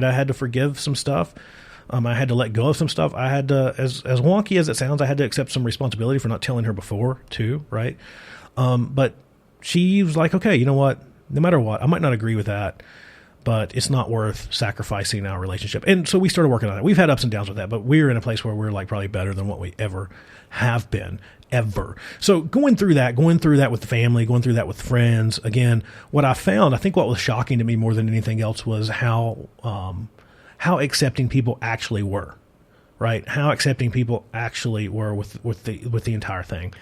I had to forgive some stuff. I had to let go of some stuff. I had to, as wonky as it sounds, I had to accept some responsibility for not telling her before too, right? But she was like, okay, you know what? No matter what, I might not agree with that, but it's not worth sacrificing our relationship. And so we started working on it. We've had ups and downs with that, but we're in a place where we're like probably better than what we ever have been, ever. So going through that with the family, going through that with friends, again, what I found, I think what was shocking to me more than anything else was how accepting people actually were, right? How accepting people actually were with the entire thing.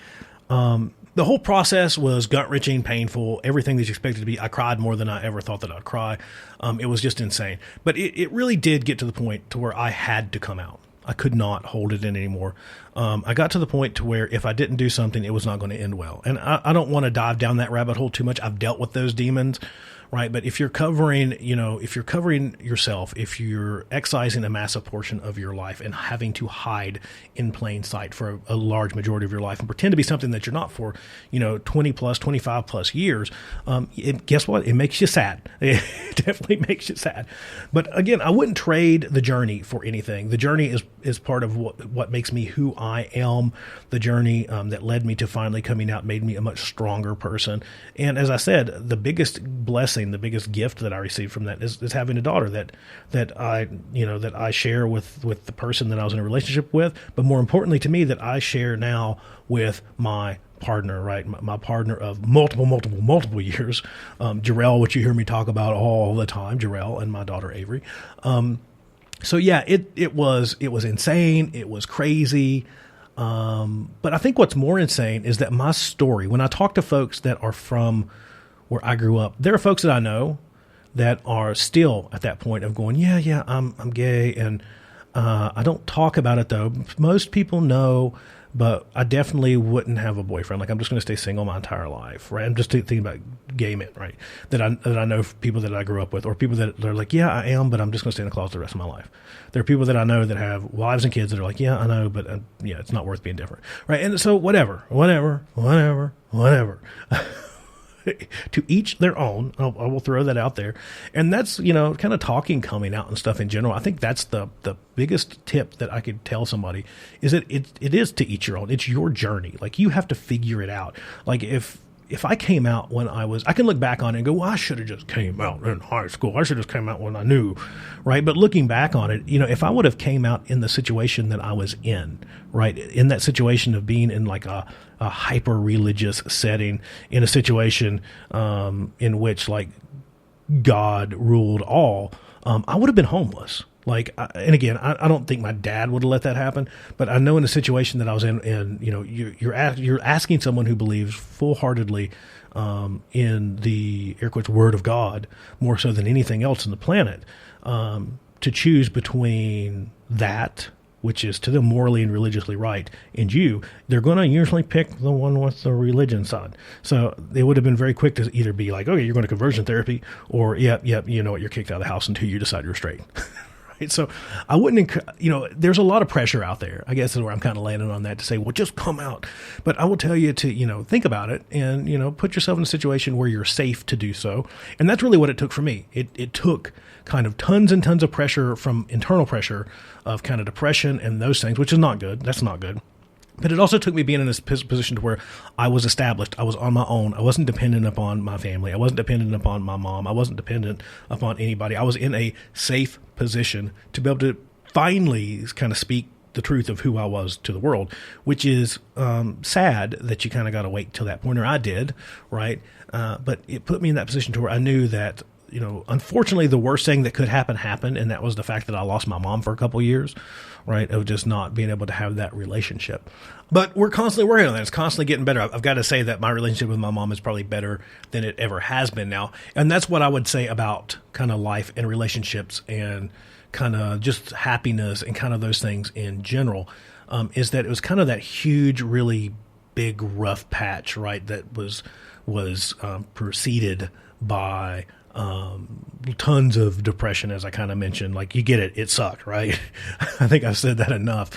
The whole process was gut-wrenching, painful, everything that you expected to be. I cried more than I ever thought that I'd cry. It was just insane. But it really did get to the point to where I had to come out. I could not hold it in anymore. I got to the point to where if I didn't do something, it was not going to end well. And I don't want to dive down that rabbit hole too much. I've dealt with those demons, right? But if you're covering yourself, if you're excising a massive portion of your life and having to hide in plain sight for a large majority of your life and pretend to be something that you're not for, 20 plus, 25 plus years, guess what? It makes you sad. It definitely makes you sad. But again, I wouldn't trade the journey for anything. The journey is part of what makes me who I am. The journey that led me to finally coming out made me a much stronger person. And as I said, the biggest blessing, the biggest gift that I received from that is having a daughter that I share with the person that I was in a relationship with, but more importantly to me, that I share now with my partner, right? My partner of multiple years, Jarrell, which you hear me talk about all the time, Jarrell, and my daughter Avery. So yeah, it was insane. It was crazy. But I think what's more insane is that my story, when I talk to folks that are from where I grew up, there are folks that I know that are still at that point of going, yeah, I'm gay, and I don't talk about it though. Most people know, but I definitely wouldn't have a boyfriend. Like, I'm just going to stay single my entire life, right? I'm just thinking about gay men, right? That I know people that I grew up with, or people that are like, yeah, I am, but I'm just going to stay in the closet the rest of my life. There are people that I know that have wives and kids that are like, yeah, I know, but it's not worth being different, right? And so whatever. To each their own. I will throw that out there. And that's, kind of talking, coming out and stuff in general. I think that's the biggest tip that I could tell somebody is that it is to each your own. It's your journey. Like, you have to figure it out. Like, if I came out when I can look back on it and go, well, I should have just came out in high school. I should have just came out when I knew, right? But looking back on it, if I would have came out in the situation that I was in, right? In that situation of being in like a hyper-religious setting, in a situation in which like God ruled all, I would have been homeless. Like, and again, I don't think my dad would have let that happen, but I know in a situation that I was in, and you're asking someone who believes full-heartedly in the air quotes word of God more so than anything else on the planet, to choose between that, which is to them morally and religiously right, and you, they're going to usually pick the one with the religion side. So they would have been very quick to either be like, okay, you're going to conversion therapy, or yep, you know what, you're kicked out of the house until you decide you're straight. Right? So I wouldn't, there's a lot of pressure out there. I guess is where I'm kind of landing on that, to say, well, just come out. But I will tell you to, think about it and, put yourself in a situation where you're safe to do so. And that's really what it took for me. It took kind of tons and tons of pressure, from internal pressure of kind of depression and those things, which is not good. That's not good. But it also took me being in this position to where I was established. I was on my own. I wasn't dependent upon my family. I wasn't dependent upon my mom. I wasn't dependent upon anybody. I was in a safe position to be able to finally kind of speak the truth of who I was to the world, which is sad that you kind of got to wait till that point, or I did, right? But it put me in that position to where I knew that, unfortunately, the worst thing that could happen happened, and that was the fact that I lost my mom for a couple of years, right, of just not being able to have that relationship. But we're constantly working on that. It's constantly getting better. I've got to say that my relationship with my mom is probably better than it ever has been now. And that's what I would say about kind of life and relationships and kind of just happiness and kind of those things in general, is that it was kind of that huge, really big, rough patch, right, that was preceded by tons of depression, as I kind of mentioned. Like, you get it. It sucked, right? I think I've said that enough.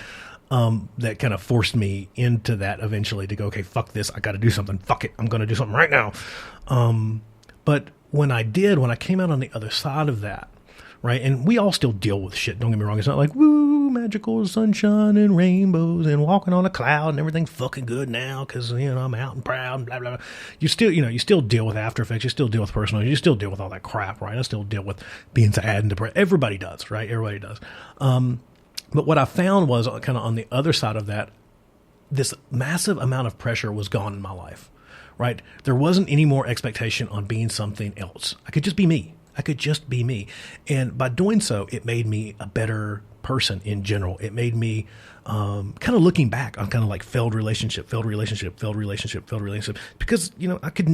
That kind of forced me into that eventually to go, okay, fuck this. I got to do something. Fuck it. I'm going to do something right now. But when I came out on the other side of that, right? And we all still deal with shit. Don't get me wrong. It's not like, woo, magical sunshine and rainbows and walking on a cloud and everything's fucking good now because, I'm out and proud and blah, blah, blah. You still deal with after effects. You still deal with personal. You still deal with all that crap, right? I still deal with being sad and depressed. Everybody does, right? Everybody does. But what I found was kind of on the other side of that, this massive amount of pressure was gone in my life, right? There wasn't any more expectation on being something else. I could just be me. And by doing so, it made me a better person in general. It made me kind of looking back on kind of like failed relationship, because, I could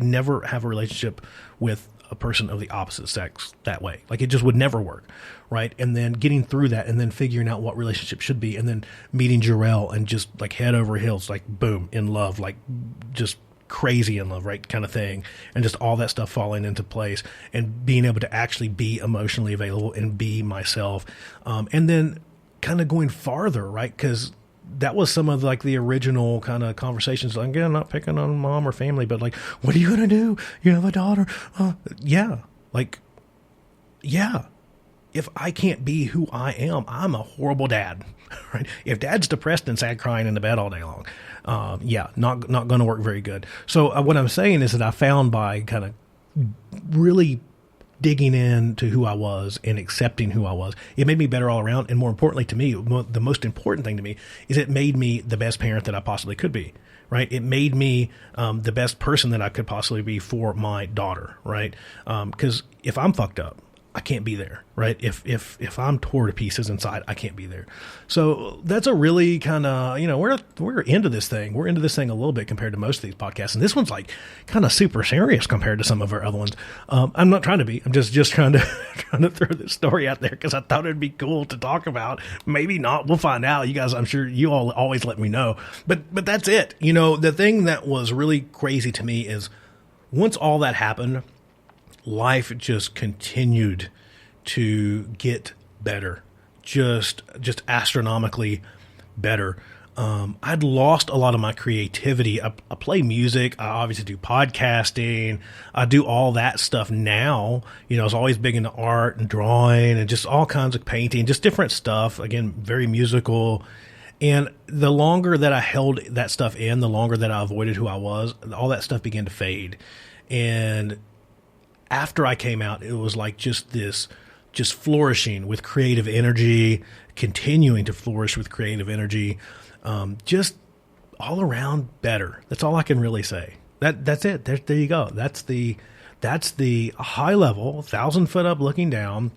never have a relationship with a person of the opposite sex that way. Like, it just would never work, right? And then getting through that and then figuring out what relationship should be and then meeting Jarrell and just like head over heels, like boom, in love, like just crazy in love, right? Kind of thing. And just all that stuff falling into place and being able to actually be emotionally available and be myself. And then kind of going farther, right? Because that was some of like the original kind of conversations. Like, again, not picking on mom or family, but like, what are you going to do? You have a daughter. Yeah. If I can't be who I am, I'm a horrible dad, right? If dad's depressed and sad crying in the bed all day long, not going to work very good. So what I'm saying is that I found by kind of really digging into who I was and accepting who I was, it made me better all around. And more importantly to me, the most important thing to me is it made me the best parent that I possibly could be, right? It made me the best person that I could possibly be for my daughter, right? Because if I'm fucked up, I can't be there, right? If I'm tore to pieces inside, I can't be there. So that's a really kind of, we're into this thing. We're into this thing a little bit compared to most of these podcasts. And this one's like kind of super serious compared to some of our other ones. I'm not trying to be, I'm just trying to throw this story out there because I thought it'd be cool to talk about. Maybe not. We'll find out. You guys, I'm sure you all always let me know, but that's it. The thing that was really crazy to me is once all that happened, life just continued to get better, just astronomically better. I'd lost a lot of my creativity. I play music. I obviously do podcasting. I do all that stuff now. I was always big into art and drawing and just all kinds of painting, just different stuff. Again, very musical. And the longer that I held that stuff in, the longer that I avoided who I was, all that stuff began to fade. And after I came out, it was like just flourishing with creative energy, continuing to flourish with creative energy, just all around better. That's all I can really say. That's it. There you go. That's the high level, 1,000 foot up looking down,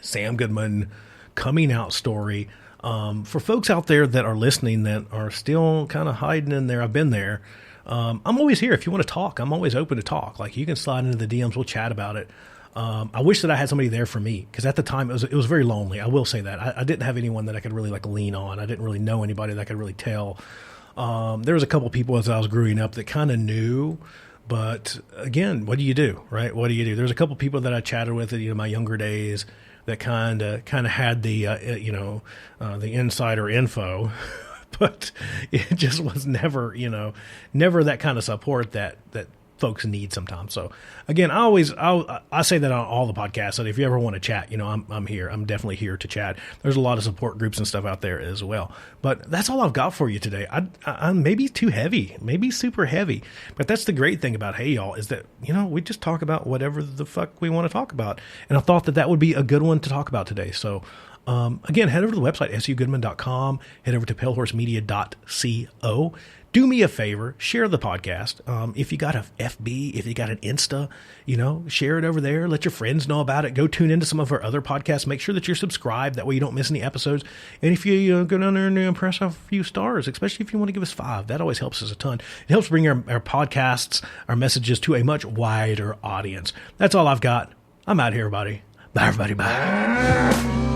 Sam Goodman coming out story. For folks out there that are listening that are still kind of hiding in there, I've been there. I'm always here. If you want to talk, I'm always open to talk. Like, you can slide into the DMs. We'll chat about it. I wish that I had somebody there for me, because at the time it was very lonely. I will say that I didn't have anyone that I could really like lean on. I didn't really know anybody that I could really tell. There was a couple people as I was growing up that kind of knew, but again, what do you do, right? What do you do? There's a couple people that I chatted with in my younger days that kind of had the the insider info. But it just was never that kind of support that folks need sometimes. So again, I say that on all the podcasts, that if you ever want to chat, I'm here. I'm definitely here to chat. There's a lot of support groups and stuff out there as well. But that's all I've got for you today. I'm maybe too heavy, maybe super heavy. But that's the great thing about Hey Y'all is that, we just talk about whatever the fuck we want to talk about. And I thought that would be a good one to talk about today. So again, head over to the website, sugoodman.com, head over to palehorsemedia.co. Do me a favor, share the podcast. If you got a FB, if you got an Insta, share it over there. Let your friends know about it. Go tune into some of our other podcasts. Make sure that you're subscribed. That way you don't miss any episodes. And if you go down there and press a few stars, especially if you want to give us 5, that always helps us a ton. It helps bring our podcasts, our messages to a much wider audience. That's all I've got. I'm out here, everybody. Bye, everybody. Bye.